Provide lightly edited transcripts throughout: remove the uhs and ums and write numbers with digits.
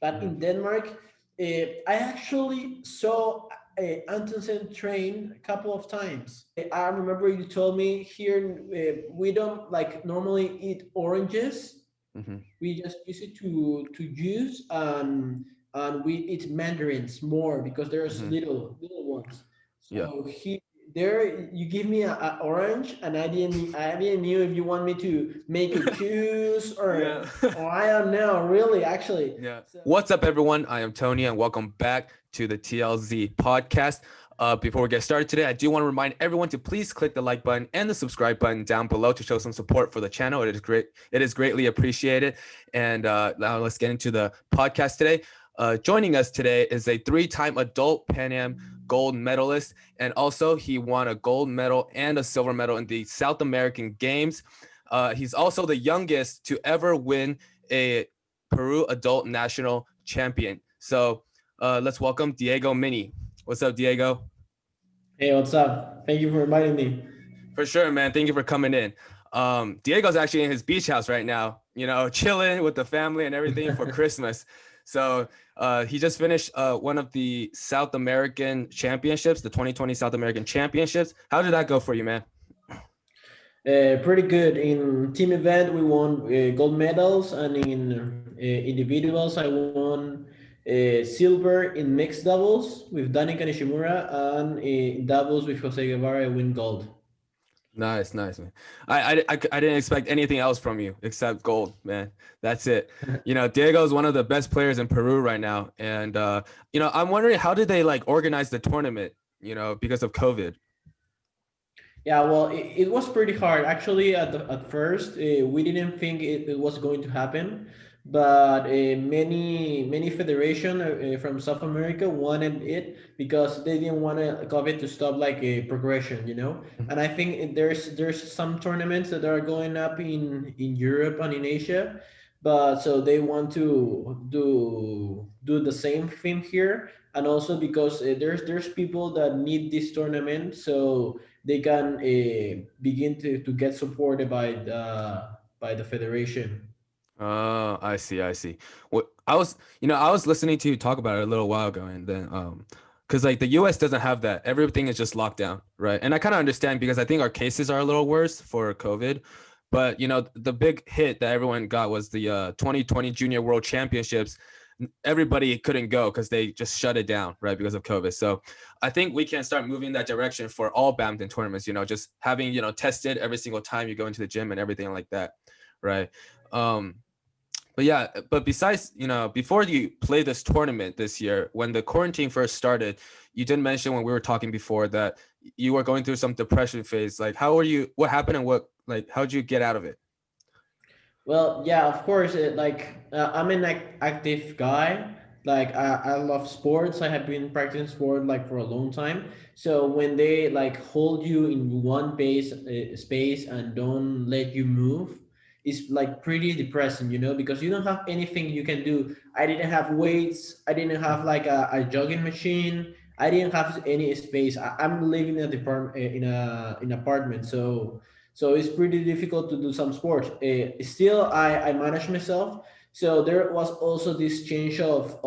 But in Denmark, I actually saw Antonsen train a couple of times. I remember you told me here we don't like normally eat oranges. Mm-hmm. We just use it to juice, and we eat mandarins more because there's Mm-hmm. little ones. Yeah. So there you give me a orange, and I didn't knew if you want me to make a juice Yeah. or I don't know really actually. Yeah. So What's up, everyone? I am Tony, and welcome back to the TLZ podcast. Before we get started today, I do want to remind everyone to please click the like button and the subscribe button down below to show some support for the channel. It is great. It is greatly appreciated. And now let's get into the podcast today. Joining us today is a three-time adult Pan Am gold medalist, and also he won a gold medal and a silver medal in the South American Games. He's also the youngest to ever win a Peru adult national champion. So let's welcome Diego Mini. What's up, Diego? hey, what's up? Thank you for inviting me. For sure, man. Thank you for coming in. Diego's actually in his beach house right now, chilling with the family and everything for Christmas. So he just finished one of the South American championships, the 2020 South American championships. How did that go for you, man? Pretty good. In team event, we won gold medals, and in individuals, I won silver in mixed doubles with Danica Nishimura, and in doubles with Jose Guevara, I win gold. Nice, nice, man. I didn't expect anything else from you except gold, man. That's it. Diego is one of the best players in Peru right now, and I'm wondering how did they like organize the tournament? Because of COVID. Yeah, well, it was pretty hard. Actually, at first, we didn't think it was going to happen, but many federation from South America wanted it because they didn't want COVID to stop like a progression, you know. Mhm. And I think there's some tournaments that are going up in Europe and in Asia, but so they want to do the same thing here, and also because there's people that need this tournament, so they can begin to get supported by the federation. Oh, I see, I see. What I was listening to you talk about it a little while ago, and then because like the U.S. doesn't have that. Everything is just locked down, right? And I kind of understand because I think our cases are a little worse for COVID. But the big hit that everyone got was the 2020 Junior World Championships. Everybody couldn't go because they just shut it down, right, because of COVID. So I think we can start moving in that direction for all badminton tournaments. Just having tested every single time you go into the gym and everything like that, right? Um, but yeah, but besides, before you play this tournament this year, when the quarantine first started, you did mention when we were talking before that you were going through some depression phase. Like, how were you? What happened, and how'd you get out of it? Well, yeah, of course. I'm an active guy. Like I love sports. I have been practicing sport like for a long time. So when they like hold you in one space and don't let you move, it's like pretty depressing, because you don't have anything you can do. I didn't have weights. I didn't have like a jogging machine. I didn't have any space. I'm living in a department in an apartment, so it's pretty difficult to do some sports. Still, I manage myself. So there was also this change of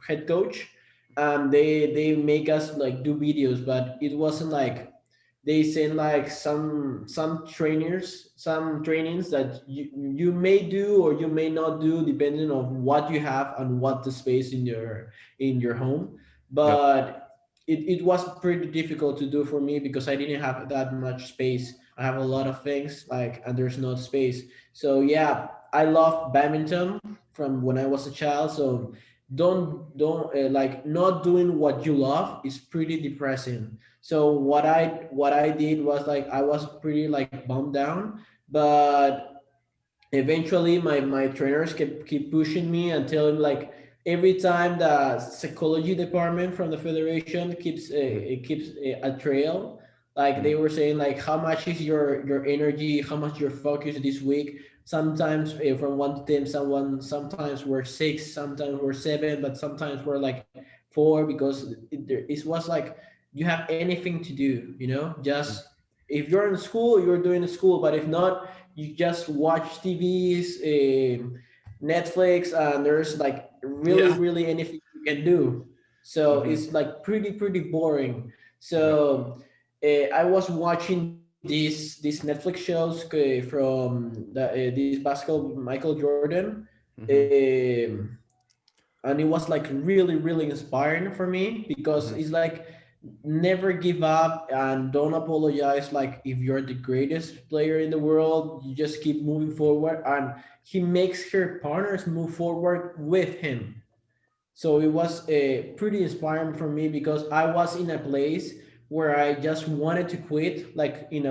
head coach, and they make us like do videos, but it wasn't like they send like some trainings that you may do or you may not do depending on what you have and what the space in your home. Yep. But it was pretty difficult to do for me because I didn't have that much space. I have a lot of things like, and there's not space. So yeah, I love badminton from when I was a child. So don't like not doing what you love is pretty depressing. So what I did was like I was pretty like bummed down, but eventually my trainers keep pushing me and telling like every time the psychology department from the federation Mhm. keeps a trail, like they Mhm. were saying like how much is your energy, how much your focus this week. Sometimes from 1 to 10, sometimes we're 6, sometimes we're 7, but sometimes we're like 4 because it was like you have anything to do, just if you're in school you're doing school, but if not you just watch TVs, Netflix, and there's like really Yeah. really anything you can do. So Hmm. it's like pretty boring. Yeah. So I was watching these Netflix shows from this basketball Michael Jordan, Hmm. and it was like really inspiring for me because Hmm. it's like never give up and don't apologize. Like if you're the greatest player in the world, you just keep moving forward, and he makes her partners move forward with him. So it was pretty inspiring for me because I was in a place where I just wanted to quit. Like in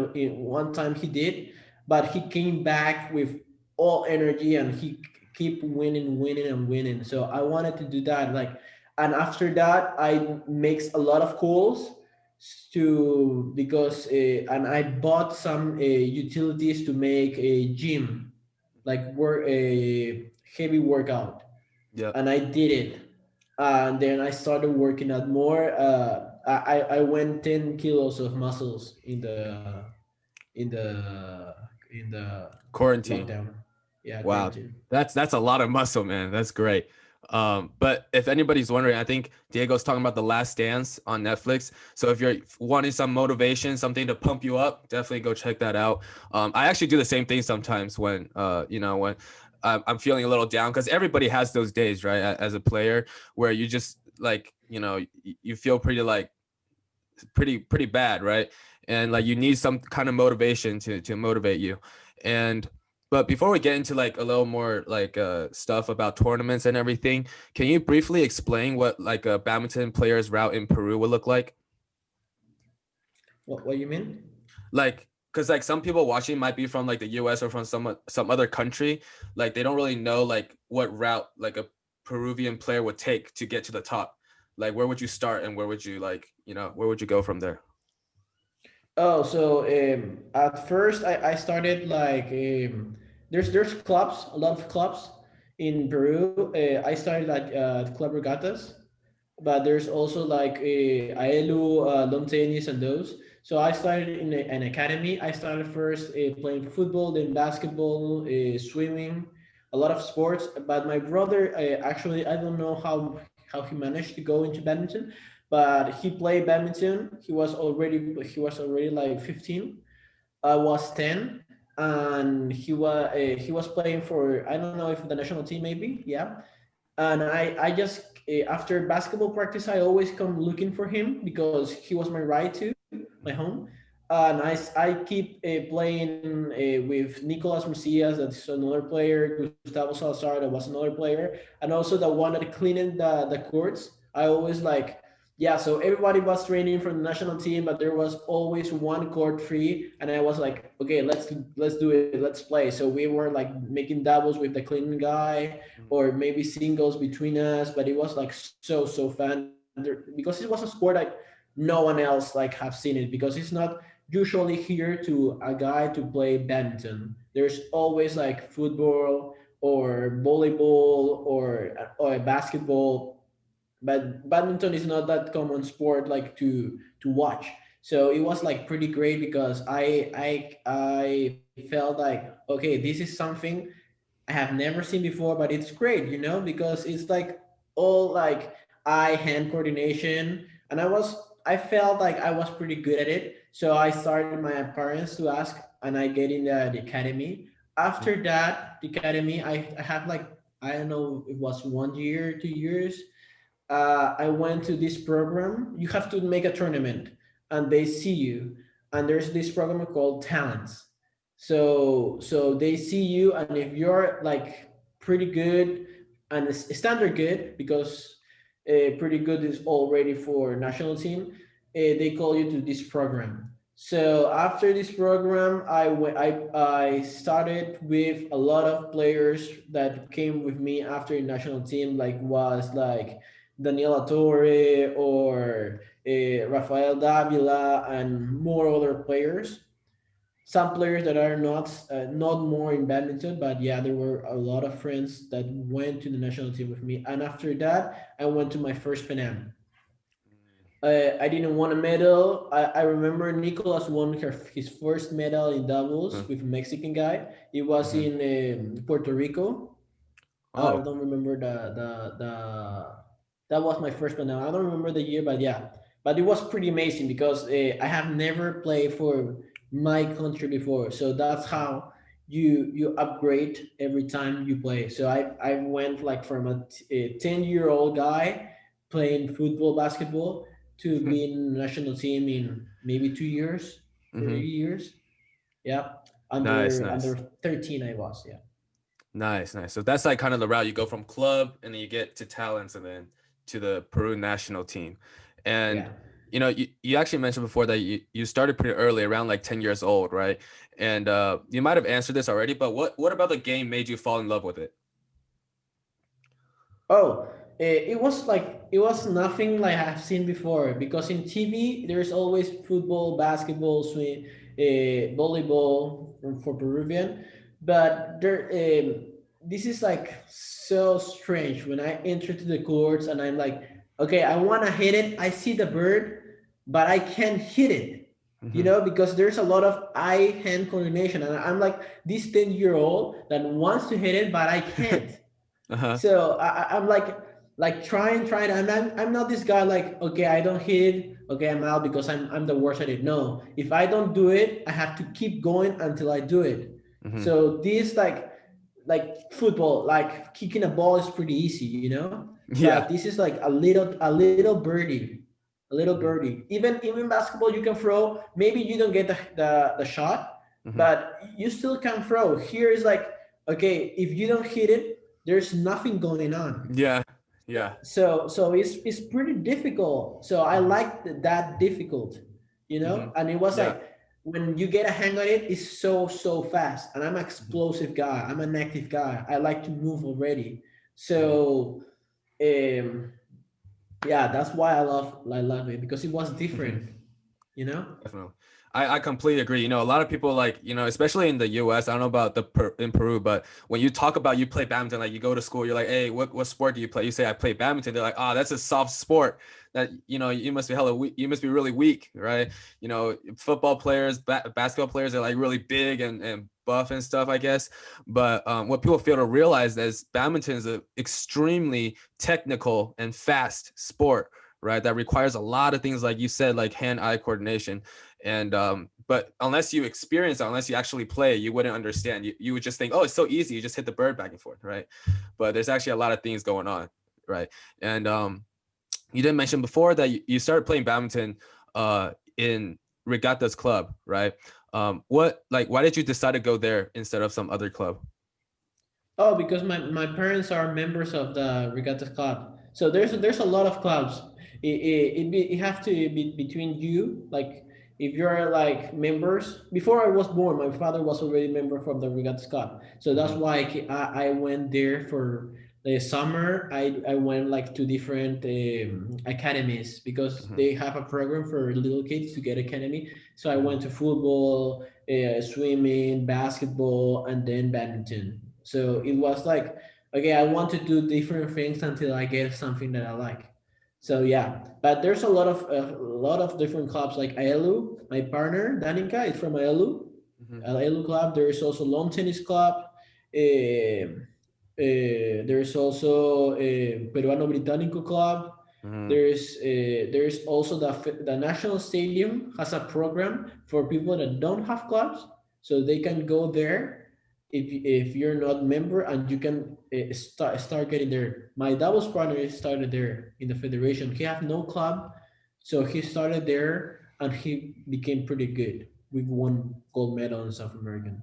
one time he did, but he came back with all energy and he keep winning and winning. So I wanted to do that. Like, and after that, I makes a lot of calls to because and I bought some utilities to make a gym, like work a heavy workout, Yeah. and I did it. And then I started working out more. I went 10 kilos of muscles in the in the Quarantine. lockdown. Yeah, Wow, quarantine. that's a lot of muscle, man. That's great. But if anybody's wondering, I think Diego's talking about The Last Dance on Netflix. So if you're wanting some motivation, something to pump you up, definitely go check that out. I actually do the same thing sometimes when when I'm feeling a little down, because everybody has those days, right? As a player, where you just like you feel pretty like pretty bad, right? And like you need some kind of motivation to motivate you. And but before we get into like a little more like stuff about tournaments and everything, can you briefly explain what like a badminton player's route in Peru would look like? What you mean? Like because like some people watching might be from like the US or from some other country, like they don't really know like what route like a Peruvian player would take to get to the top. Like where would you start and where would you like, where would you go from there? Oh, so at first I started like there's clubs, a lot of clubs in Peru. I started at Club Regattas, but there's also like Aelu, lawn tennis, and those. So I started in an academy. I started first playing football, then basketball, swimming, a lot of sports. But my brother, actually, I don't know how he managed to go into badminton, but he played badminton. He was already like 15. I was 10, and he was playing for, I don't know if the national team maybe, yeah. And I just after basketball practice I always come looking for him because he was my ride to my home, and I keep playing with Nicolas Macias, that's another player, Gustavo Salazar, that was another player, and also the one that cleaned the courts. I always like, yeah, so everybody was training for the national team, but there was always one court free, and I was like, okay, let's do it, let's play. So we were like making doubles with the cleaning guy, or maybe singles between us, but it was like so fun because it was a sport that no one else like have seen it, because it's not usually here to a guy to play badminton. There's always like football or volleyball or basketball, but badminton is not that common sport like to watch. So it was like pretty great because I felt like, okay, this is something I have never seen before, but it's great, because it's like all like eye hand coordination, and I felt like I was pretty good at it. So I started my parents to ask, and I get in the academy. After that, the academy, I have like, I don't know, it was 1 year, 2 years. I went to this program. You have to make a tournament, and they see you. And there's this program called Talents. So they see you, and if you're like pretty good and standard good, because pretty good is already for national team, they call you to this program. So after this program, I started with a lot of players that came with me after the national team, like was like Daniela Torre or Rafael Davila and more other players. Some players that are not more in badminton, but yeah, there were a lot of friends that went to the national team with me. And after that, I went to my first Panam. I didn't win a medal. I remember Nicolas won his first medal in doubles with a Mexican guy. It was Mm-hmm. in Puerto Rico. I Oh. don't remember the that was my first one. Now I don't remember the year, but yeah, but it was pretty amazing because I have never played for my country before, so that's how you upgrade every time you play. So I went like from a 10-year-old guy playing football, basketball to being national team in maybe 2 years, Mm-hmm. 3 years. Yeah, Nice, under nice. 13 I was. Yeah, Nice, nice. So that's like kind of the route you go from club and then you get to talents and then to the Peru national team. And yeah. you actually mentioned before that you started pretty early, around like 10 years old, right? And you might have answered this already, but what about the game made you fall in love with it? Oh, it was like it was nothing like I've seen before because in TV there's always football, basketball, swim, volleyball for Peruvian, but this is like so strange when I enter to the courts and I'm like, okay, I want to hit it. I see the bird, but I can't hit it. You Mm-hmm. know, because there's a lot of eye-hand coordination, and I'm like this 10-year-old that wants to hit it, but I can't. Uh-huh. So I'm like trying. I'm not this guy like okay I don't hit okay I'm out because I'm the worst at it. No, if I don't do it, I have to keep going until I do it. Mm-hmm. So this like football, like kicking a ball is pretty easy, you know. But Yeah. this is like a little birdie, a little Mm-hmm. birdie. Even basketball, you can throw. Maybe you don't get the shot, Mm-hmm. but you still can throw. Here is like okay, if you don't hit it, there's nothing going on. Yeah. Yeah. So it's pretty difficult. So I Mm-hmm. like that difficult, you Mm-hmm. know. And it was Yeah. like when you get a hang on it, it's so fast. And I'm an Mm-hmm. explosive guy. I'm an active guy. I like to move already. Mm-hmm. So um, yeah, that's why I love it because it was different, you know. Definitely. I completely agree. A lot of people like, especially in the US, I don't know about in Peru, but when you talk about you play badminton, like you go to school, you're like, hey, what sport do you play? You say I play badminton. They're like, oh, that's a soft sport. That, you must be hella weak. You must be really weak, right? Football players, basketball players are like really big and buff and stuff, I guess. But what people fail to realize is badminton is an extremely technical and fast sport, right? That requires a lot of things, like you said, like hand-eye coordination. And but unless you experience it, unless you actually play, you wouldn't understand. You would just think, oh, it's so easy. You just hit the bird back and forth, right? But there's actually a lot of things going on, right? And you did mention before that you started playing badminton in Regattas Club, right? Why did you decide to go there instead of some other club? Oh, because my parents are members of the Regattas Club. So there's a lot of clubs. It have to be between you. Like if you're like members. Before I was born, my father was already member from the Regattas Club. So that's Mm-hmm. why I went there for the summer. I went like to different academies because Mm-hmm. they have a program for little kids to get academy. So I Mm-hmm. went to football, swimming, basketball, and then badminton. So it was like, okay, I want to do different things until I get something that I like. So yeah, but there's a lot of different clubs like Aelu. My partner Danica is from Aelu, Mm-hmm. Aelu club. There is also lawn tennis club. There's also a Peruano Británico club. Mm-hmm. There's also the national stadium has a program for people that don't have clubs, so they can go there if you're not member and you can start getting there. My doubles partner started there in the federation. He have no club, so he started there and he became pretty good. We won gold medal in South American.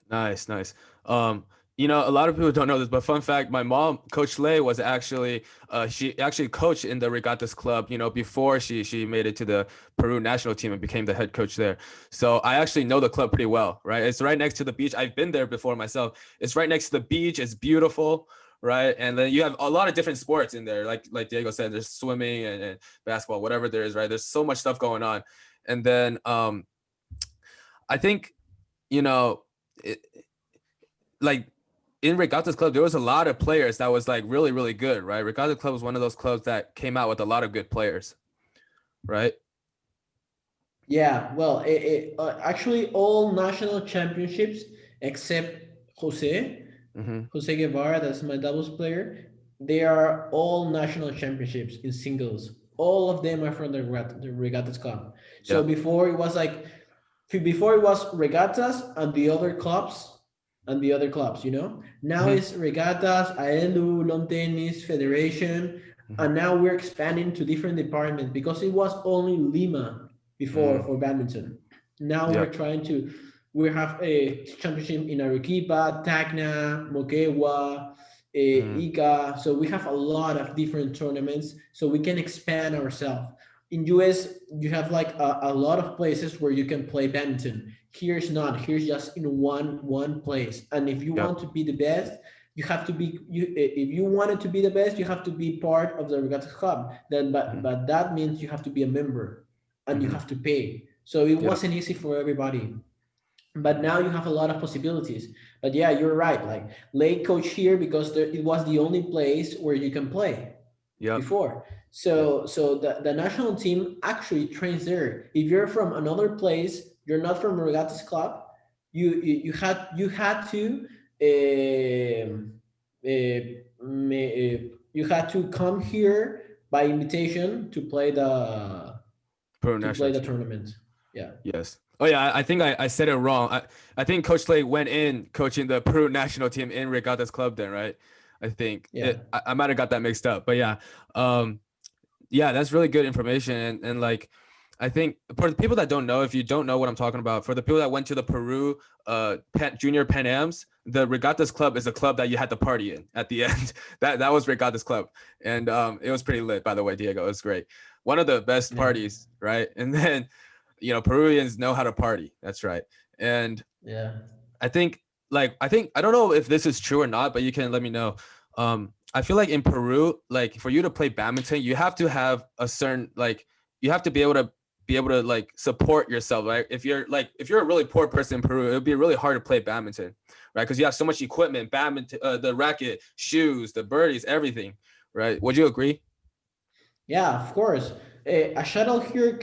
Nice, nice. Um, a lot of people don't know this, but fun fact, my mom, Coach Lay, was actually she actually coached in the Regattas Club, before she made it to the Peru national team and became the head coach there. So I actually know the club pretty well, right? It's right next to the beach. I've been there before myself. It's right next to the beach. It's beautiful, right? And then you have a lot of different sports in there. Like Diego said, there's swimming and basketball, whatever there is, right? There's so much stuff going on. And then I think, you know, it, like in Regattas Club, there was a lot of players that was like really, really good, right? Regattas Club was one of those clubs that came out with a lot of good players, right? Yeah, well, actually, all national championships except Jose. Mm-hmm. Jose Guevara, that's my doubles player. They are all national championships in singles. All of them are from the Regattas Club. So Yep. before it was like, before it was Regattas and the other clubs, you know. Now Mm-hmm. it's Regattas, AELU, Lawn Tennis, Federation, Mm-hmm. and now we're expanding to different departments because it was only Lima before Mm. for badminton. Now we're Yep. trying to we have a championship in Arequipa, Tacna, Moquegua, Mm. Ica. So we have a lot of different tournaments, so we can expand ourselves. In US, you have like a lot of places where you can play badminton. Here's not. Here's just in one place. And if you Yep. want to be the best, you have to be you. If you wanted to be the best, you have to be part of the Regattas Club. Then, Mm-hmm. but that means you have to be a member, and you Mm-hmm. have to pay. So it Yep. wasn't easy for everybody, but now you have a lot of possibilities. But yeah, you're right, like late coach here because it was the only place where you can play Yep. before. Yep. So the national team actually trains there. If you're from another place, you're not from Regattas Club, you had to you had to come here by invitation Pro to national play the team. tournament. Yeah. Yes. Oh yeah, I think I said it wrong. I think Coach Slade went in coaching the Peru national team in Regattas Club then, right? I think Yeah. I might have got that mixed up. But yeah. Um yeah, that's really good information. And like I think for the people that don't know, if you don't know what I'm talking about, for the people that went to the Peru junior Pan Ams, the Regattas Club is a club that you had to party in at the end. That was Regattas Club. And it was pretty lit, by the way, Diego. It was great. One of the best Yeah. parties, right? And then Peruvians know how to party. That's right. And Yeah. I think I don't know if this is true or not, but you can let me know. I feel like in Peru, like for you to play badminton, you have to have a certain you have to be able to like support yourself, right? If you're a really poor person in Peru, it would be really hard to play badminton, right? Because you have so much equipment, badminton, the racket, shoes, the birdies, everything, right? Would you agree? Yeah, of course. A shuttle here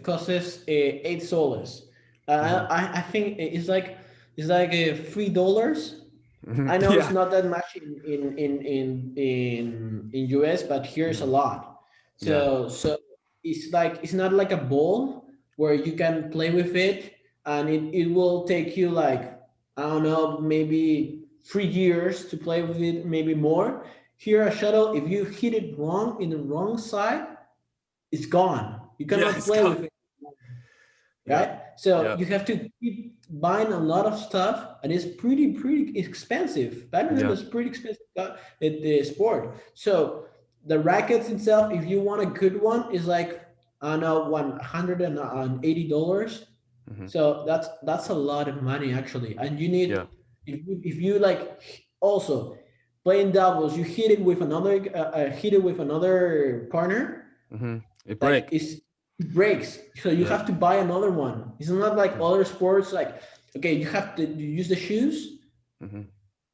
costs 8 soles. Mm-hmm. I think it's like $3. Mm-hmm. I know it's Yeah. not that much in US, but here's a Mm-hmm. lot. Yeah. So it's not like a ball where you can play with it, and it will take you like, I don't know, maybe 3 years to play with it, maybe more. Here a shuttle, if you hit it wrong in the wrong side, it's gone. You Yeah. cannot It's play gone. with it, Yep. right? So Yep. you have to keep buying a lot of stuff, and it's pretty expensive. Badminton Yep. is pretty expensive the sport. So the rackets itself, if you want a good one, is like, I don't know, $180. Mm-hmm. So that's a lot of money actually, and you Yeah. need, if you like also playing doubles, you hit it with another partner, Mm-hmm. It like break. it breaks, so you Yep. have to buy another one. It's not like Mm-hmm. other sports, like, okay, you have to use the shoes Mm-hmm.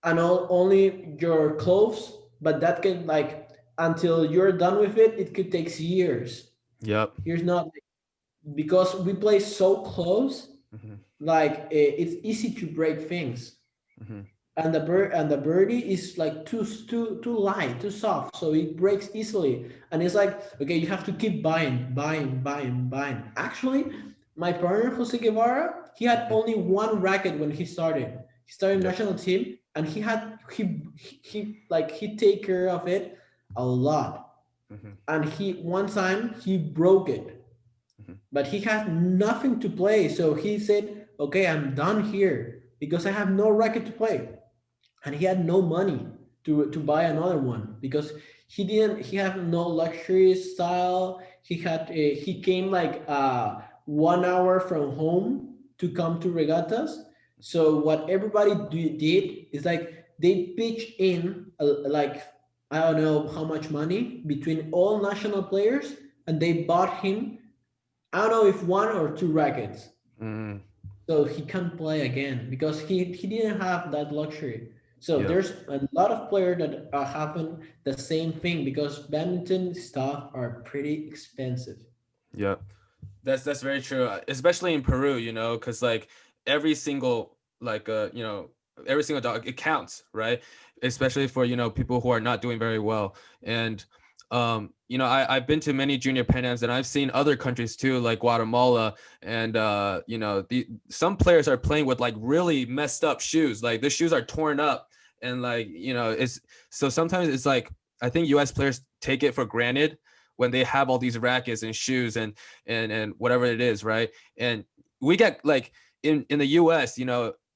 and only your clothes, but that can, like, until you're done with it, it could take years. Yep. Here's not, because we play so close, Mm-hmm. like it's easy to break things, Mm-hmm. and the birdie is like too light, too soft, so it breaks easily. And it's like, okay, you have to keep buying. Actually, my partner Jose Guevara, he had Mm-hmm. only one racket when he started. He started Yep. national team, and he take care of it a lot. Mm-hmm. And he one time he broke it, Mm-hmm. but he had nothing to play. So he said, okay, I'm done here because I have no racket to play. And he had no money to buy another one because he had no luxury style. He came like 1 hour from home to come to regattas. So what everybody did is like they pitched in like, I don't know how much money between all national players, and they bought him, I don't know if one or two rackets, Mm-hmm. so he can't play again because he didn't have that luxury. So Yep. there's a lot of players that are having the same thing because badminton stuff are pretty expensive. Yep. That's very true, especially in Peru, because like every single every single dog, it counts, right? Especially for, people who are not doing very well. And I've been to many junior Pan Ams, and I've seen other countries too, like Guatemala. And some players are playing with like really messed up shoes. Like the shoes are torn up, and like, it's so sometimes it's like I think US players take it for granted when they have all these rackets and shoes and whatever it is, right? And we get like in the US,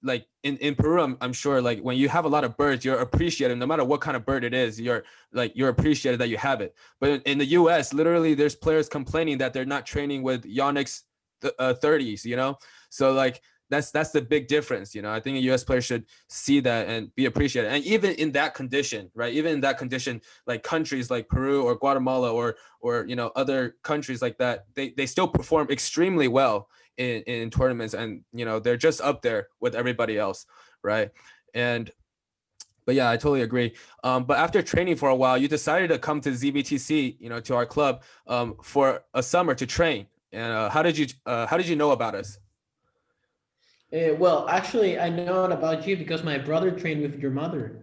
like in Peru, I'm sure like when you have a lot of birds, you're appreciated no matter what kind of bird it is. You're appreciated that you have it. But in the US, literally there's players complaining that they're not training with Yonex 30s, so like that's the big difference. I think a US player should see that and be appreciated. And even in that condition, right, even in that condition, like countries like Peru or Guatemala or other countries like that, they still perform extremely well in tournaments, and they're just up there with everybody else, right? And but yeah, I totally agree. But after training for a while, you decided to come to ZBTC, to our club, for a summer to train. And how did you know about us? Well, actually, I know about you because my brother trained with your mother.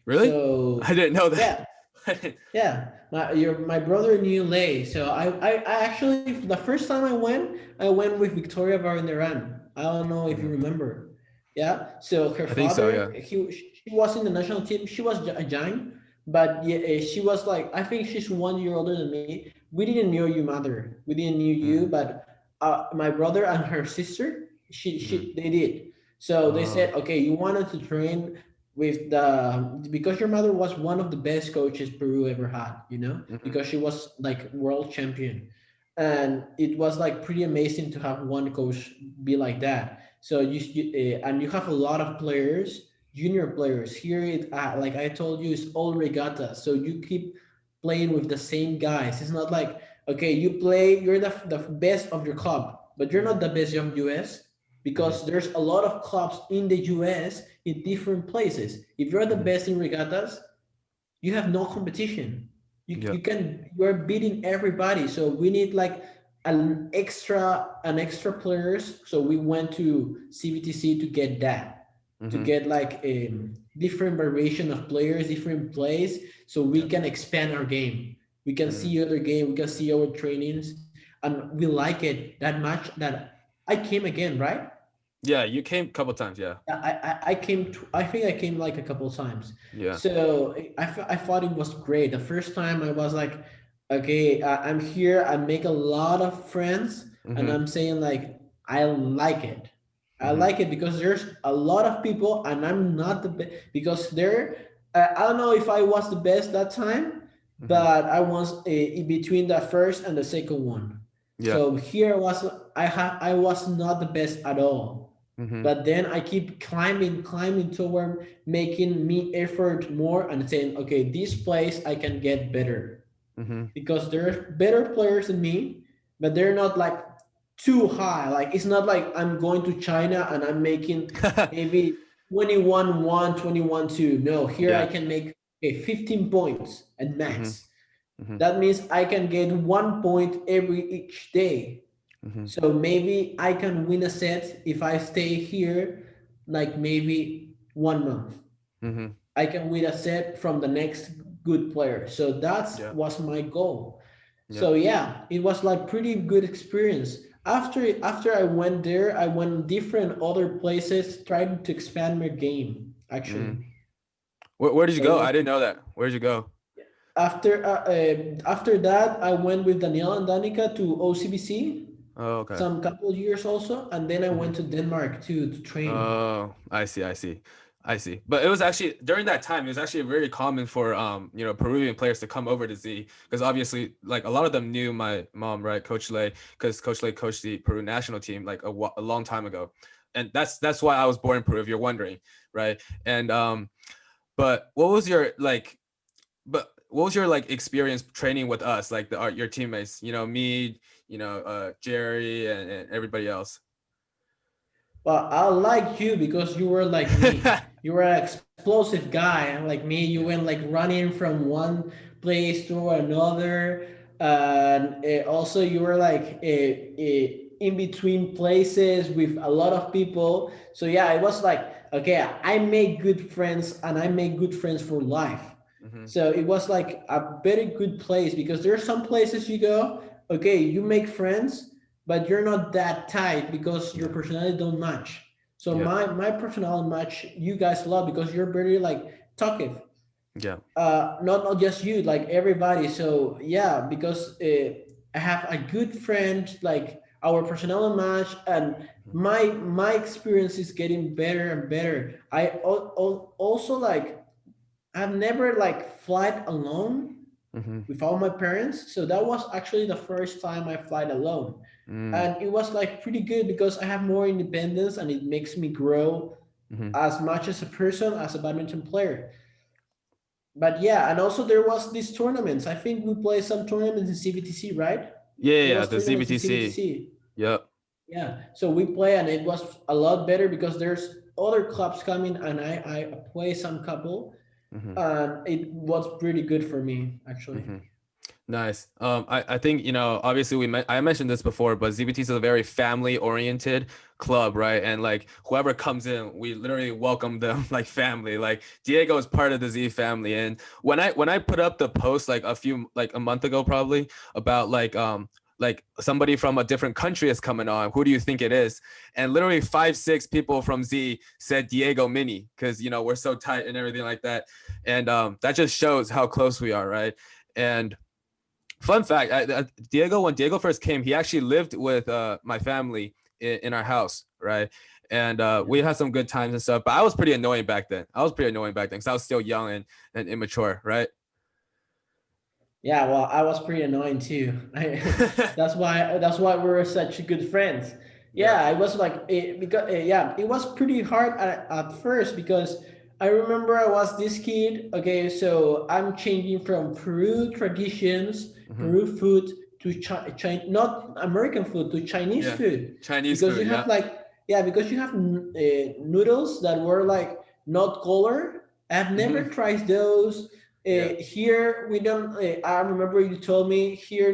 Really? So I didn't know yeah, that. yeah. My brother knew Lay. So I actually the first time I went with Victoria Varandaran. I don't know if you Mhm. remember. Yeah. So her I think so, father, yeah. she was in the national team. She was a giant, but yeah, she was like, I think she's 1 year older than me. We didn't know your mother. We didn't know you, Mm, but my brother and her sister, mhm. they did. So they Oh. said, okay, you wanted to train with because your mother was one of the best coaches Peru ever had, Mhm. because she was like world champion, and it was like pretty amazing to have one coach be like that. So and you have a lot of players, junior players here. Like I told you, it's all regattas, so you keep playing with the same guys. It's not like, okay, you're the best of your club, but you're not the best of US, Mhm. because there's a lot of clubs in the US in different places. If you're the Mhm. best in regattas, you have no competition. Yeah. You're beating everybody. So we need like an extra players. So we went to CBTC to get that, to Mhm. get like a different variation of players, different plays, so we Yeah. can expand our game. We can Mhm. see other game, we can see our trainings, and we like it that much that I came again, right? Yeah, you came a couple times, yeah. I came to, I think I came like a couple times. Yeah. So I thought it was great. The first time I was like, okay, I'm here. I make a lot of friends, and Mhm. I'm saying like, I like it. I Mhm. like it because there's a lot of people, and I'm not the best because I don't know if I was the best that time, Mhm. but I was in between the first and the second one. Yeah. So here was I was not the best at all, Mhm. but then I keep climbing toward making me effort more and saying, okay, this place I can get better, Mhm. because there's better players than me, but they're not like too high. Like it's not like I'm going to China and I'm making maybe 21-1, 21-2. No, here I Yeah. can make, okay, 15 points at Mhm. max. Mhm. That means I can get 1 point every each day. Mhm. So maybe I can win a set if I stay here like maybe 1 month. Mhm. I can win a set from the next good player. So that Yeah. was my goal. Yeah. So yeah, it was like pretty good experience. After I went there, I went different other places trying to expand my game Mm. actually. Where did you So it go? was I didn't know that. Where did you go? after that I went with Daniel and Danica to OCBC Oh, okay. some couple of years also, and then I Mhm. went to Denmark too to train. Oh, I see, I see. I see. But it was actually during that time, it was actually very common for Peruvian players to come over to Z, because obviously like a lot of them knew my mom, right? Coach Lay, because Coach Lay coached the Peru national team like a long time ago. And that's why I was born in Peru, if you're wondering, right? And but what was your like experience training with us, like your teammates, me, Jerry and everybody else? Well, I like you because you were like me. You were an explosive guy, and like me, you Yeah. went like running from one place to another. And also, you were like in between places with a lot of people. So yeah, it was like, okay, I make good friends and I make good friends for life. Mm-hmm. So it was like a very good place because there are some places you go, okay, you make friends, but you're not that tight because your Yeah. personality don't match. So Yeah. my personality match you guys a lot because you're very like talkative. Yeah. Not just you, like everybody. So yeah, because I have a good friend, like our personality match, and my experience is getting better and better. Also like I've never like flight alone Mm-hmm. without my parents. So that was actually the first time I flight alone. Mm. And it was like pretty good because I have more independence and it makes me grow Mm-hmm. as much as a person, as a badminton player. But yeah, and also there was these tournaments. I think we played some tournaments in CBTC, right? Yeah, yeah, There yeah, was the tournaments in ZBTC. CBTC. Yep. Yeah, so we play and it was a lot better because there's other clubs coming and I play some couple Mm-hmm. and it was pretty good for me actually. Mm-hmm. Nice. I think, obviously I mentioned this before, but ZBT is a very family oriented club, right? And like whoever comes in, we literally welcome them like family. Like Diego is part of the Z family. And when I put up the post like a month ago probably about like somebody from a different country is coming on, who do you think it is? And literally 5, 6 people from Z said Diego Mini because we're so tight and everything like that. And that just shows how close we are, right? And fun fact, Diego, when Diego first came, he actually lived with my family in our house, right? And we had some good times and stuff. But I was pretty annoying back then. I was pretty annoying back then because I was still young and immature, right? Yeah, well, I was pretty annoying too. That's why we were such good friends. Yeah. Yeah, I was like because yeah, it was pretty hard at first because I remember I was this kid. Okay, so I'm changing from Peru traditions, Mm-hmm. Peru food to not American food to Chinese Yeah. food Chinese because food. you have Yeah. like yeah because you have noodles that were like not color. I've never Mm-hmm. tried those Yeah. here we don't. I remember you told me here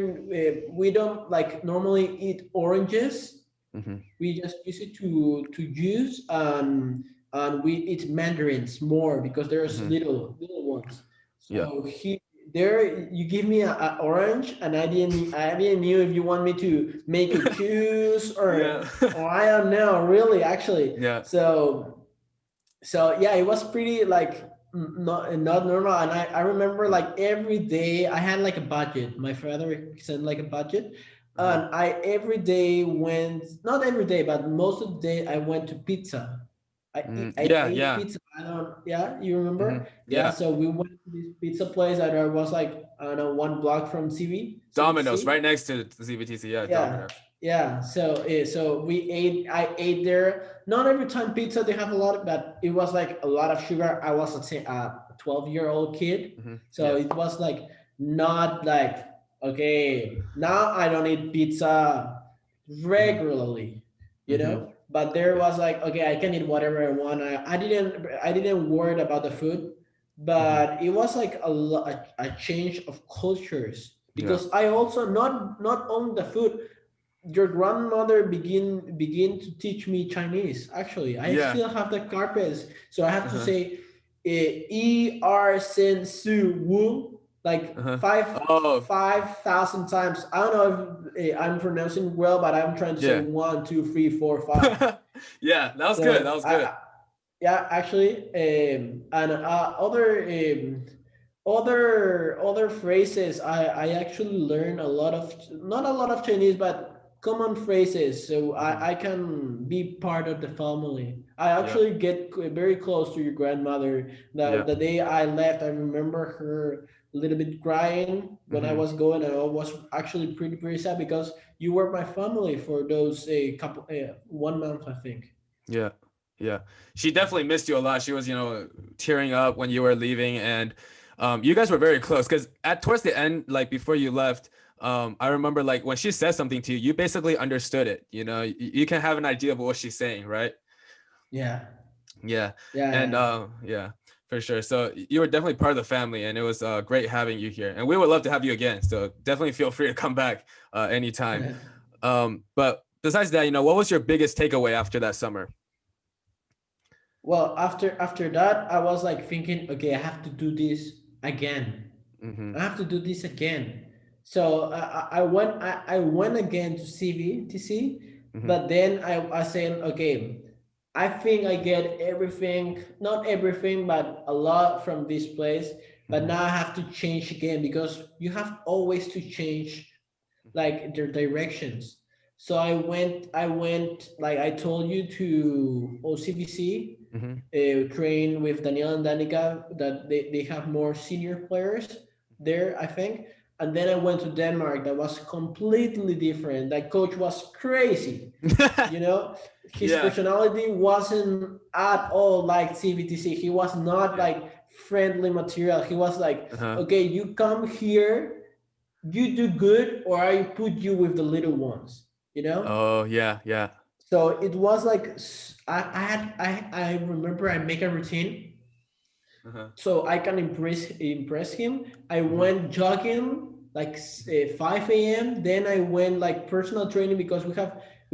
we don't like normally eat oranges. Mm-hmm. We just use it to juice and we eat mandarins more because there's Mm-hmm. little ones. Yeah. So he there you give me a orange and I didn't knew if you want me to make a juice Yeah. or I don't know really actually. Yeah. So yeah, it was pretty like not normal. And I remember like every day I had like a budget. My father sent like a budget, Uh-huh. and I every day went not every day, but most of the day I went to pizza. I Yeah. ate Yeah. pizza. I don't. Yeah, you Mm-hmm. remember? Yeah. Yeah. So we went to this pizza place that I was like I don't know 1 block from Domino's CBTC. right next to the ZBTC. Yeah. Yeah, Domino's. yeah. So we ate. I ate there. Not every time pizza they have a lot, but it was like a lot of sugar. I was a 12-year-old kid, Mm-hmm. so Yeah. it was like not like okay. Now I don't eat pizza Mm-hmm. regularly, Mm-hmm. But there Yeah. was like okay, I can eat whatever I want. I didn't worry about the food, Mm-hmm. but it was like a change of cultures Yeah. because I also not only the food. Your grandmother begin to teach me Chinese. Actually, I Yeah. still have the carpets, so I have to Uh-huh. say sen su wu like Uh-huh. five Oh, 5,000 times. I don't know if I'm pronouncing well, but I'm trying to say yeah. 1, 2, 3, 4, 5. Yeah, that was good. That So was good. yeah, actually, and other phrases. I actually learn a lot of not a lot of Chinese, but common phrases, so Hmm. I can be part of the family. I Yeah. actually get very close to your grandmother. The Yeah. the day I left, I remember her a little bit crying when I Hmm. was going, and I was actually pretty sad because you were my family for those couple 1 month, I think. Yeah. Yeah. She definitely missed you a lot. She was, tearing up when you were leaving, and you guys were very close because at towards the end, like before you left, I remember like when she said something to you, you basically understood it. You can have an idea of what she's saying, right? Yeah, Yeah. yeah, And yeah. yeah, for sure. So you were definitely part of the family, and it was great having you here. And we would love to have you again. So definitely feel free to come back anytime. But besides that, what was your biggest takeaway after that summer? Well, after that, I was like thinking, okay, I have to do this again. Mm-hmm. I have to do this again. So I went again to CVTC, Mm-hmm. but then I said, okay, I think I get everything, not everything, but a lot from this place. But Mm-hmm. now I have to change again because you have always to change like their directions. So I went like I told you to OCVC, Mm-hmm. train with Daniel and Danica. That they have more senior players there, I think. And then I went to Denmark. That was completely different. That coach was crazy. You know, his Yeah. personality wasn't at all like CBTC. He was not Yeah. like friendly material. He was like, Uh-huh. okay, you come here, you do good, or I put you with the little ones. You know. Oh, yeah, yeah. So it was like I remember I make a routine Uh-huh. so I can impress him. I Mm-hmm. went jogging like 5 a.m. Then I went like personal training because we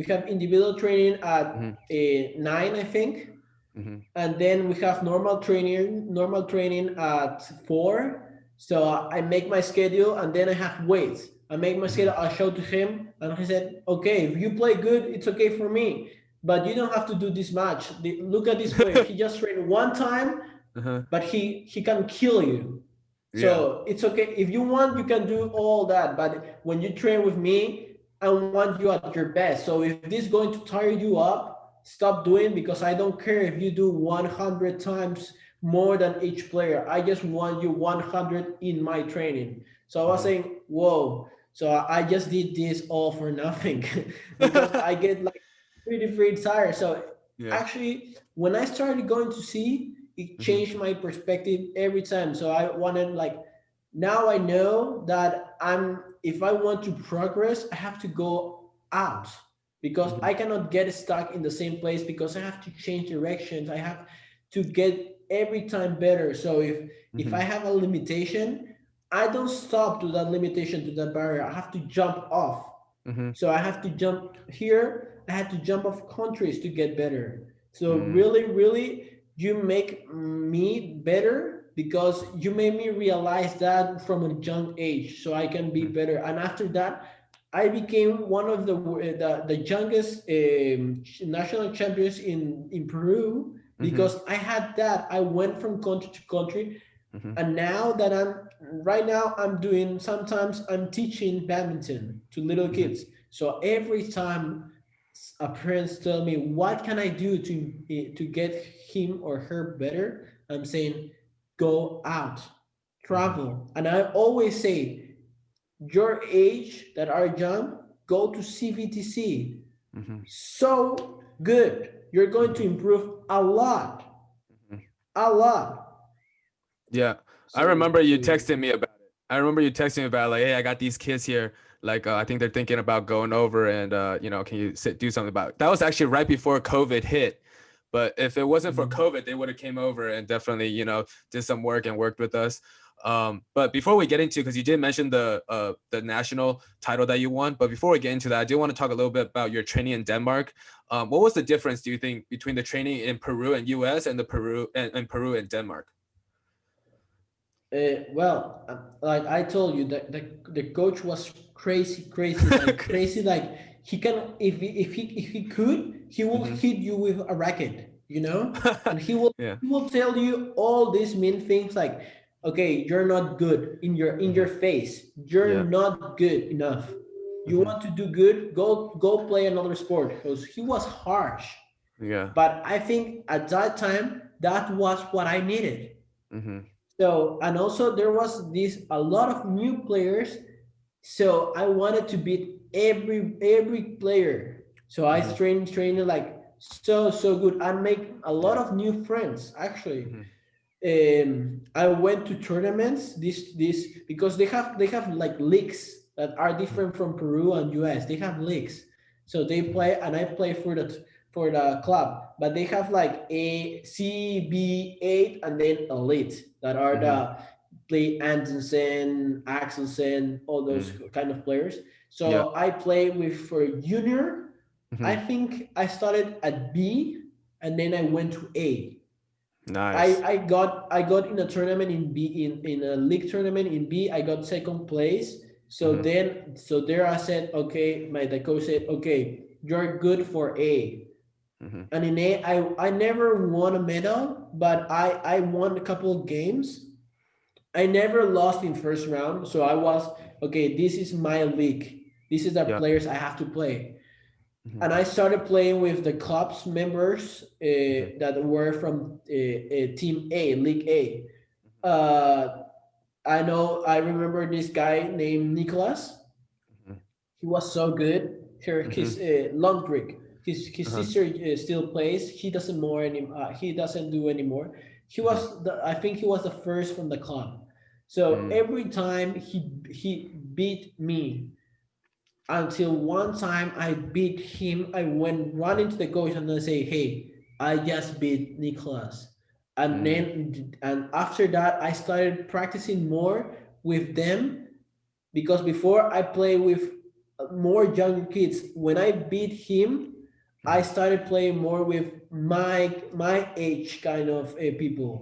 have individual training at Mm-hmm. 9, I think, Mm-hmm. and then we have normal training at 4. So I make my schedule, and then I have weights. I make my Mm-hmm. schedule, I show to him, and he said, okay, if you play good, it's okay for me, but you don't have to do this much. Look at this player, he just trained one time, Uh-huh. but he can kill you. Yeah. So it's okay. If you want, you can do all that. But when you train with me, I want you at your best. So if this is going to tire you up, stop doing, because I don't care if you do 100 times more than each player. I just want you 100 in my training. So I was Mm-hmm. saying, whoa. So I just did this all for nothing because I get like pretty tired. So Yeah. actually, when I started going to sea, it Mm-hmm. changed my perspective every time. So I wanted like, now I know that if I want to progress, I have to go out, because Mm-hmm. I cannot get stuck in the same place, because I have to change directions. I have to get every time better. So if I Mm-hmm. have a limitation, I don't stop to that limitation, to that barrier. I have to jump off. Mm-hmm. So I have to jump here. I had to jump off countries to get better. So Mm-hmm. really, you make me better because you made me realize that from a young age, so I can be better. And after that, I became one of the youngest national champions in Peru, Mm-hmm. because I had that. I went from country to country, Mm-hmm. and now that right now I'm doing, sometimes I'm teaching badminton to little Mm-hmm. kids. So every time a parents tell me what can I do to get him or her better, I'm saying go out, Mm-hmm. travel. And I always say, your age that are young, go to CVTC. Mm-hmm. So good. You're going to Mm-hmm. improve a lot. Mm-hmm. A lot. Yeah, I So remember you so yeah. texting me about it. I remember you texting me about like, hey, I got these kids here. Like, I think they're thinking about going over, and can you do something about it? That was actually right before COVID hit. But if it wasn't for Mhm. COVID, they would have came over and definitely, did some work and worked with us. But before we get into, because you did mention the national title that you won, but before we get into that, I do want to talk a little bit about your training in Denmark. What was the difference, do you think, between the training in Peru and US and the Peru and Denmark? Well, like I told you, the coach was crazy, like crazy. Like he can, if he could, he will Hmm. hit you with a racket, and he will Yeah. he will tell you all these mean things like, okay, you're not good, in your Hmm. face. You're Yeah. not good enough. You Hmm. want to do good? Go play another sport. Because he was harsh, Yeah. but I think at that time that was what I needed. Hmm. So, and also there was a lot of new players. So I wanted to beat every player. So I Hmm. training like so good. I make a lot Yeah. of new friends actually. Hmm. I went to tournaments this because they have like leagues that are Hmm. different from Peru and US. They have leagues, so they play, and I play for the club. But they have like a CB8 and then elite that are Hmm. the play Anderson, Axelsen, all those Hmm. kind of players. Yeah. So I play with for junior. I Hmm. think I started at B and then I went to A. Nice. I got in a tournament in B in a league tournament in B. I got second place. Hmm. So there I said, okay, the coach said, okay, you're good for A. Hmm. And in A, I never won a medal, but I won a couple of games. I never lost in first round, so I was okay. This is my league. This is the Yeah. players I have to play, Hmm. and I started playing with the club's members Hmm. that were from Team A, League A. Uh, I remember this guy named Nicholas. He was so good. Hmm. His Lundgren, his Uh-huh. sister still plays. He doesn't more any. He doesn't do anymore. Hmm. I think he was the first from the club. So Mm. every time he beat me, until one time I beat him. I went running to the coach and I say, "Hey, I just beat Nicholas." Mm. And after that, I started practicing more with them because before I play with more younger kids. When I beat him, I Hmm. started playing more with my age kind of people.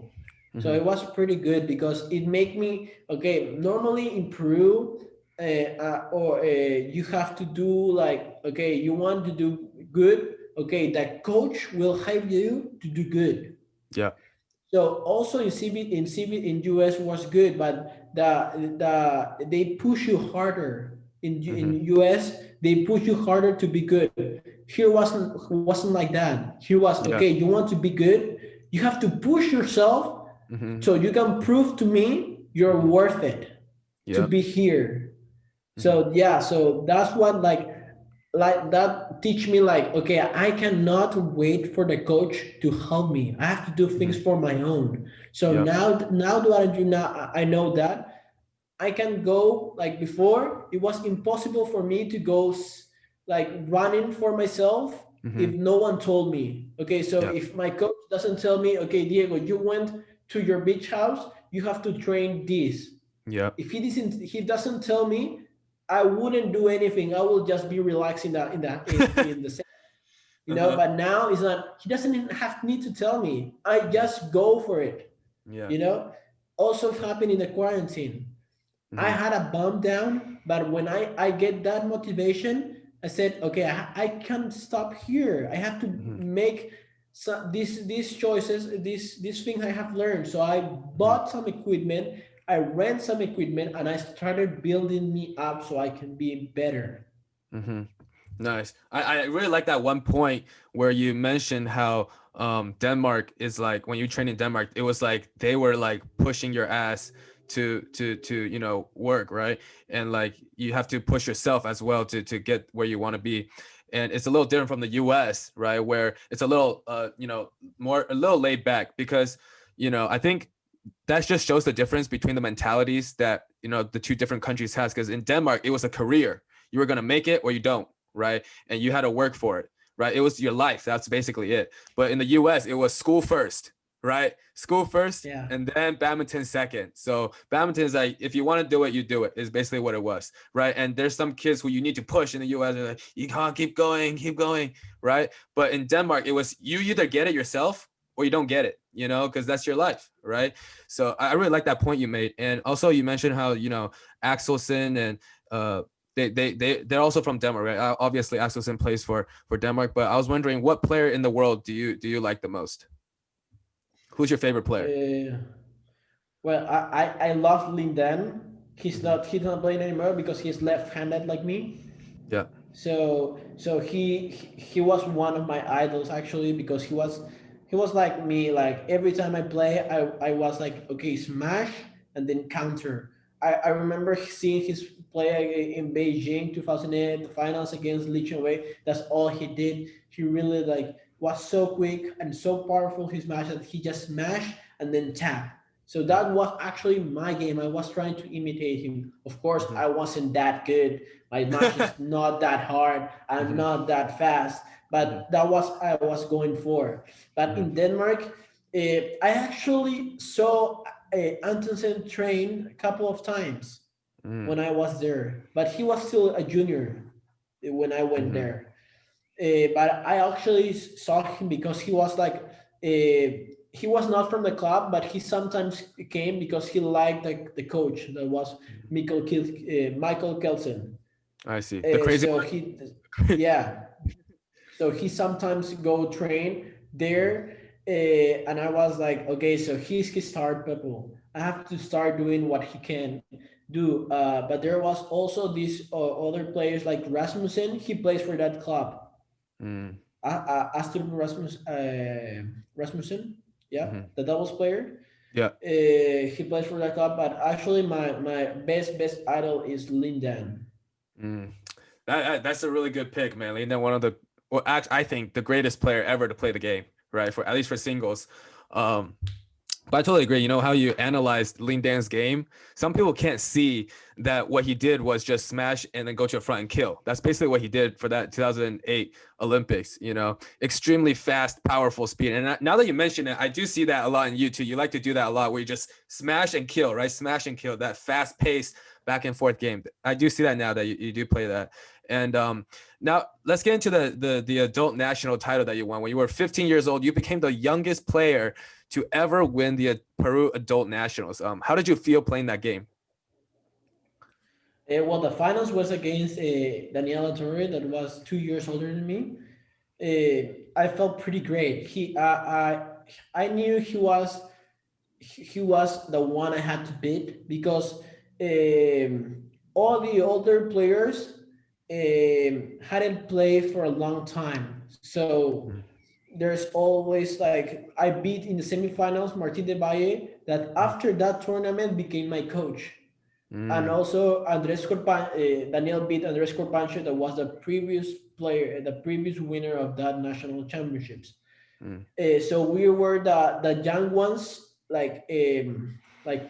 So Hmm. it was pretty good because it made me okay. Normally in Peru, or you have to do like okay, you want to do good. Okay, that coach will help you to do good. Yeah. So also in in US was good, but they push you harder. In Hmm. US they push you harder to be good. Here wasn't like that. Here was okay. Yeah. You want to be good, you have to push yourself Hmm. so you can prove to me you're Hmm. worth it to Yep. be here. Hmm. So yeah, so that's what like that teach me like okay, I cannot wait for the coach to help me. I have to do things Hmm. for my own. So Yep. now do I do now I know that I can go like before it was impossible for me to go like running for myself if Hmm. no one told me. Okay, so Yep. if my coach doesn't tell me, okay, Diego, you went to your beach house, you have to train this. Yep. If he doesn't tell me, I wouldn't do anything. I will just be relaxing that in the you know. Uh-huh. But now it's not. He doesn't even have need to tell me. I Hmm. just go for it. Yeah. You know. Also happened in the quarantine. I Hmm. had a bump down, but when I get that motivation, I said, okay, I can't stop here. I have to Hmm. make these choices, these things I have learned. So I Hmm. bought some equipment, I rent some equipment, and I started building me up so I can be better. Hmm. Nice. I really like that one point where you mentioned how Denmark is like when you train in Denmark, it was like they were like pushing your ass to work, right? And like you have to push yourself as well to get where you want to be. And it's a little different from the US, right? Where it's a little more a little laid back because I think that just shows the difference between the mentalities that the two different countries has, because in Denmark it was a career. You were going to make it or you don't, right? And you had to work for it, right? It was your life. That's basically it. But in the US it was school first, right? School first Yeah. and then badminton second. So badminton is like, if you want to do it, you do it, is basically what it was, right? And there's some kids who you need to push in the US. They're like, you can't keep going, right? But in Denmark it was, you either get it yourself or you don't get it, because that's your life, right? So I really like that point you made. And also you mentioned how, Axelsen and they're also from Denmark, right? Obviously Axelsen plays for Denmark, but I was wondering, what player in the world do you like the most? Who's your favorite player? Uh, well, I love Lindan. Hmm. He's not playing anymore because he's left-handed like me. Yeah. So he was one of my idols actually because he was like me. Like every time I play, I was like okay, smash and then counter. I remember seeing his play in Beijing 2008, the finals against Liu Zhou. That's all he did. He really like was so quick and so powerful his match that he just smash and then tap. So Yeah. that was actually my game. I was trying to imitate him. Of course, Hmm. I wasn't that good. My match is not that hard. I'm Hmm. not that fast. Hmm. But that was I was going for. But Hmm. in Denmark, I actually saw Antonsen train a couple of times Hmm. when I was there. But he was still a junior when I went Hmm. there. But I actually saw him because he was like he was not from the club, but he sometimes came because he liked the coach that was Michael Kelsen. I see. The crazy So one. he, yeah, so he sometimes go train there, and I was like, okay, so he's his star pupil. I have to start doing what he can do. But there was also these other players like Rasmussen. He plays for that club. Mm, Aston Rasmussen, yeah, hmm. the doubles player. Yeah. He plays for that club, but actually my best idol is Lindan. Mm. That's a really good pick, man. Lena, one of the, well, actually, I think the greatest player ever to play the game, right? For at least for singles. Um, but I totally agree. You know how you analyzed Lin Dan's game? Some people can't see that what he did was just smash and then go to the front and kill. That's basically what he did for that 2008 Olympics, you know, extremely fast, powerful speed. And now that you mention it, I do see that a lot in YouTube. You like to do that a lot where you just smash and kill, right? Smash and kill, that fast pace back and forth game. I do see that now that you do play that. And now let's get into the adult national title that you won. When you were 15 years old, you became the youngest player to ever win the Peru Adult Nationals. How did you feel playing that game? Well, the finals was against Daniela Torre, that was 2 years older than me. I felt pretty great. I knew he was the one I had to beat because all the older players hadn't played for a long time. So there's always like I beat in the semifinals Martin de Valle that after that tournament became my coach. And Mm, also Daniel beat Andres Corpancho, that was the previous player, the previous winner of that national championships. mm, So we were the young ones, like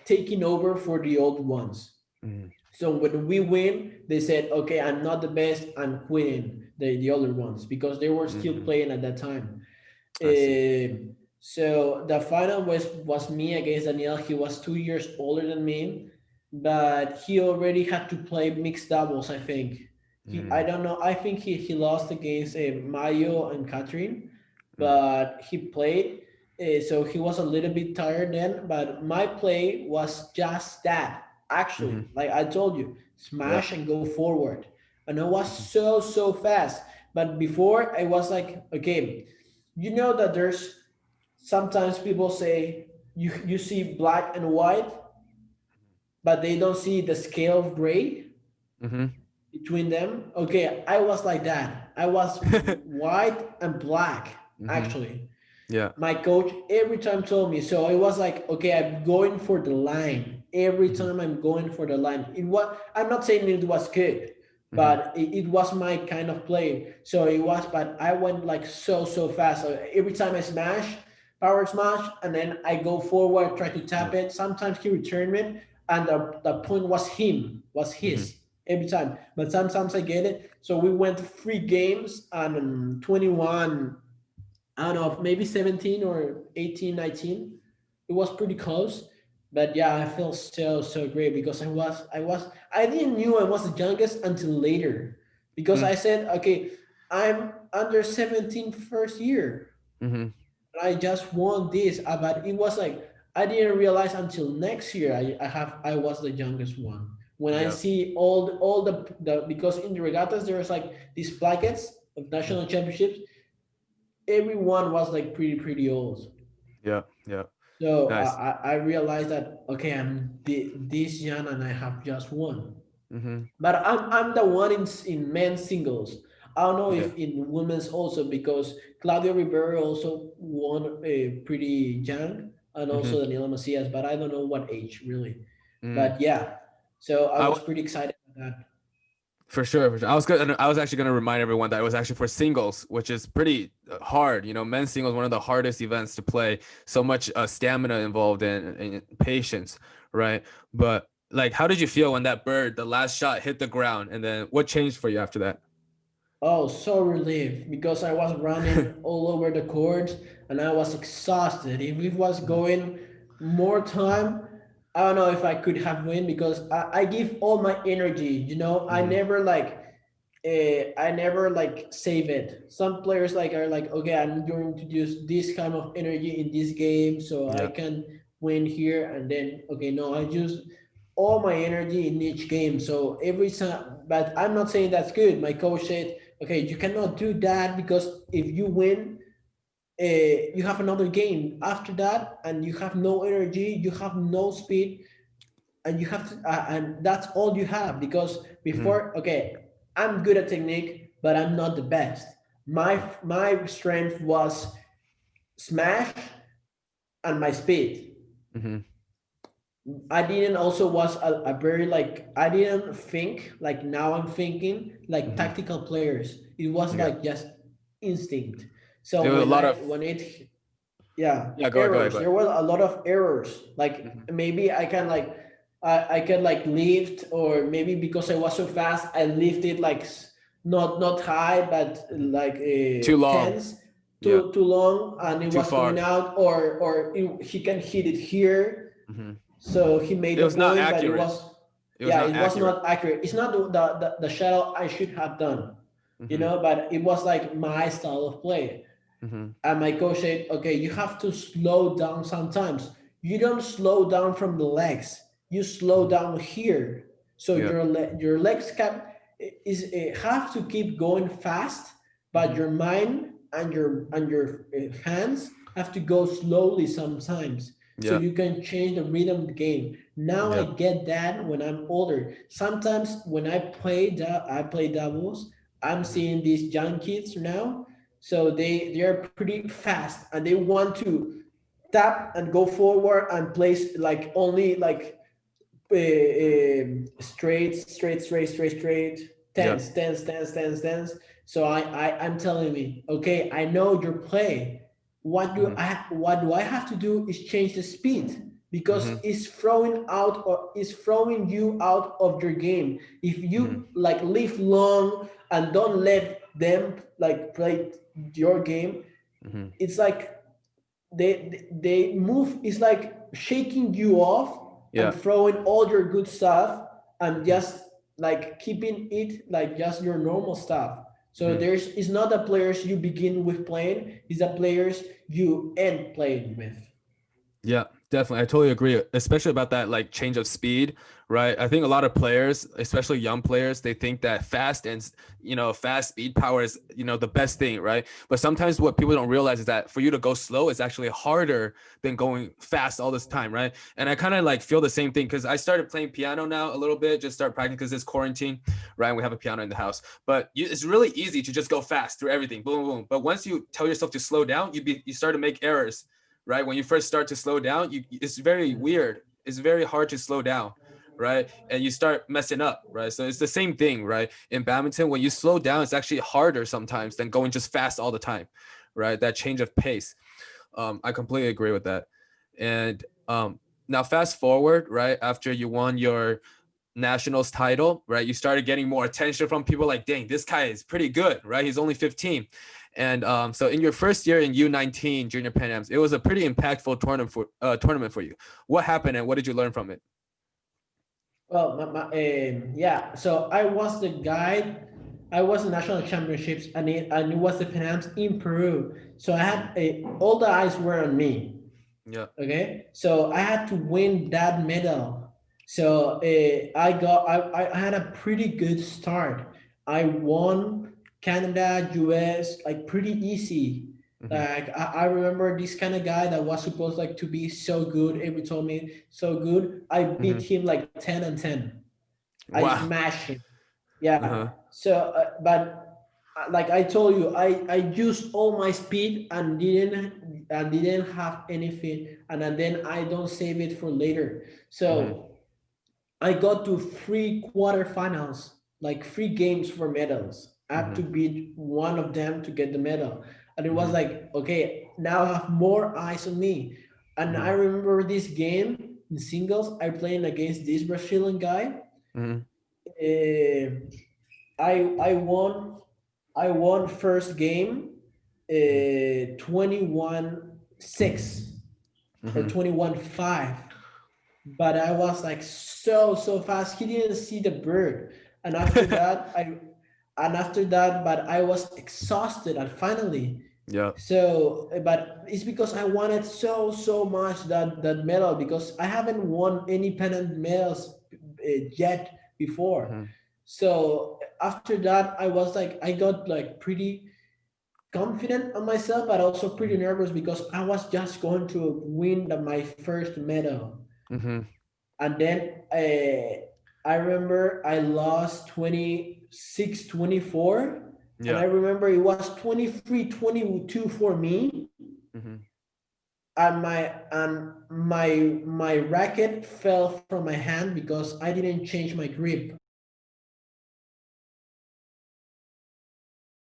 taking over for the old ones. mm, So when we win, they said, "Okay, I'm not the best. I'm quitting the other ones because they were still mm. playing at that time." I see. So the final was me against Daniel. He was 2 years older than me, but he already had to play mixed doubles. I think I Mm, don't know. I think he lost against Mayo and Catherine, mm, but he played. So he was a little bit tired then. But my play was just that. Actually, mm-hmm. like I told you, Yeah. smash and go forward, and I was Mm-hmm. so fast. But before I was like, okay, you know that there's sometimes people say you see black and white, but they don't see the scale of gray Mm-hmm. between them. Okay, I was like that. I was white and black Mm-hmm. actually. Yeah. My coach every time told me, so I was like, okay, I'm going for the line every Mm-hmm. time. I'm going for the line. I'm not saying it was good, Mm-hmm. but it was my kind of play. So it was, but I went like so fast. So every time I smash, power smash, and then I go forward, try to Yeah. tap it. Sometimes he returned it, and the point was Mm-hmm. his every time. But sometimes I get it. So we went 3 games and 21, I don't know, maybe 17 or 18, 19. It was pretty close. But yeah, I felt so great because I didn't knew I was the youngest until later. Because Mm-hmm. I said, okay, I'm under 17 first year. Mm-hmm. And I just won this. But it was like I didn't realize until next year I was the youngest one. When I Yeah. see all the because in the regattas there's like these plaquettes of Mm. national championships, everyone was like pretty old. Yeah. Yeah. So Nice. I realized that okay, I'm this young and I have just won. Mm-hmm. But I'm the one in men's singles. I don't know Yeah. if in women's also because Claudio Rivera also won pretty young, and Mm-hmm. also Daniela Macias, but I don't know what age really. Mm. But yeah, so I I was would, pretty excited about that. for sure, for sure. I was actually gonna remind everyone that it was actually for singles, which is pretty hard. You know, men's singles one of the hardest events to play. So much stamina involved and patience, right? But like, how did you feel when that bird, the last shot, hit the ground, and then what changed for you after that? Oh, so relieved because I was running all over the court and I was exhausted. If it was Mhm. going more time, I don't know if I could have win because I give all my energy. I Mhm. never like I never like save it. Some players like are like, okay, I'm going to use this kind of energy in this game so I Yeah. can win here, and then okay, no, I use all my energy in each game. So every time, but I'm not saying that's good. My coach said, okay, you cannot do that because if you win, you have another game after that, and you have no energy, you have no speed, and you have to and that's all you have because Mm-hmm. before, okay, I'm good at technique but I'm not the best. My strength was smash and my speed. Mm-hmm. I didn't also was a very like I didn't think like now I'm thinking like Mm-hmm. tactical players. It was Yeah. like just instinct. It So was a when lot I of when it yeah, yeah. Go ahead. Go ahead. errors, Go there ahead. were a lot of errors. Like Mm-hmm. maybe I can like I can like lift, or maybe because I was so fast I lifted like not high but Mm-hmm. like Too long. tense, Yeah. too long, and it Too was going far. out, he can hit it here, Mm-hmm. so he made It the was not point, but it accurate. was, It was yeah, not it was accurate. not accurate. It's not the shuttle I should have done, you Mm-hmm. know, but it was like my style of play. Mm-hmm. And my coach said, okay, you have to slow down sometimes. You don't slow down from the legs. You slow Mm-hmm. down here. So Yeah. your legs have to keep going fast, but Mm-hmm. your mind and your hands have to go slowly sometimes. So Yeah. you can change the rhythm of the game. Now I Yeah. get that when I'm older. Sometimes when I play doubles, I'm Mm-hmm. seeing these young kids now, so they are pretty fast and they want to tap and go forward and place like only like straight, Yeah. tense. So I'm telling me, okay, I know your play. Mm-hmm. What do I have to do is change the speed because Mm-hmm. it's throwing out or it's throwing you out of your game. If Mm-hmm. you like live long and don't let them like play your game, Mm-hmm. it's like they move, it's like shaking you off and Yeah. throwing all your good stuff and Mm-hmm. just like keeping it like just your normal stuff. So Mm-hmm. there's it's not the players you begin with playing, it's the players you end playing with. Yeah, definitely. I totally agree, especially about that like change of speed, right? I think a lot of players, especially young players, they think that fast speed power is, the best thing, right? But sometimes what people don't realize is that for you to go slow is actually harder than going fast all this time, right? And I kind of like feel the same thing because I started playing piano now a little bit, just start practicing because it's quarantine, right? And we have a piano in the house, but it's really easy to just go fast through everything, boom, boom. But once you tell yourself to slow down, you start to make errors, right? When you first start to slow down, it's very weird. It's very hard to slow down, right? And you start messing up, right? So it's the same thing, right? In badminton, when you slow down, it's actually harder sometimes than going just fast all the time, right? That change of pace. I completely agree with that. And now fast forward, right? After you won your nationals title, right? You started getting more attention from people like, dang, this guy is pretty good, right? He's only 15. And so in your first year in U19 Junior Pan Ams, it was a pretty impactful tournament for you. What happened and what did you learn from it? Well, yeah. So I was the guy. I was the national championships, and it was the Panams in Peru. So I had all the eyes were on me. Yeah. Okay, so I had to win that medal. So I had a pretty good start. I won Canada, US like pretty easy. Mm-hmm. Like I remember this kind of guy that was supposed like to be so good. Every told me so good. I beat Mm-hmm. him like 10-10. I Wow. smashed him. Yeah. Uh-huh. So, but like I told you, I used all my speed and didn't have anything, and then I don't save it for later. Mm-hmm. So I got to three quarterfinals, like three games for medals. I have Mm-hmm. to beat one of them to get the medal, and it was Mm-hmm. like, okay, now I have more eyes on me. And I Mm-hmm. remember this game in singles. I playing against this Brazilian guy. Mm-hmm. Uh, I won first game 21-6 or Mm-hmm. 21-5, but I was like so fast. He didn't see the bird, and after that and after that, but I was exhausted and finally. Yeah. So, but it's because I wanted so much that medal, because I haven't won any pennant medals yet before. Hmm. So after that, I was like, I got like pretty confident on myself, but also pretty nervous because I was just going to win my first medal. Hmm. And then I remember I lost 26-24, and I Yeah. remember it was 23-22 for me, Hmm. and my racket fell from my hand because I didn't change my grip.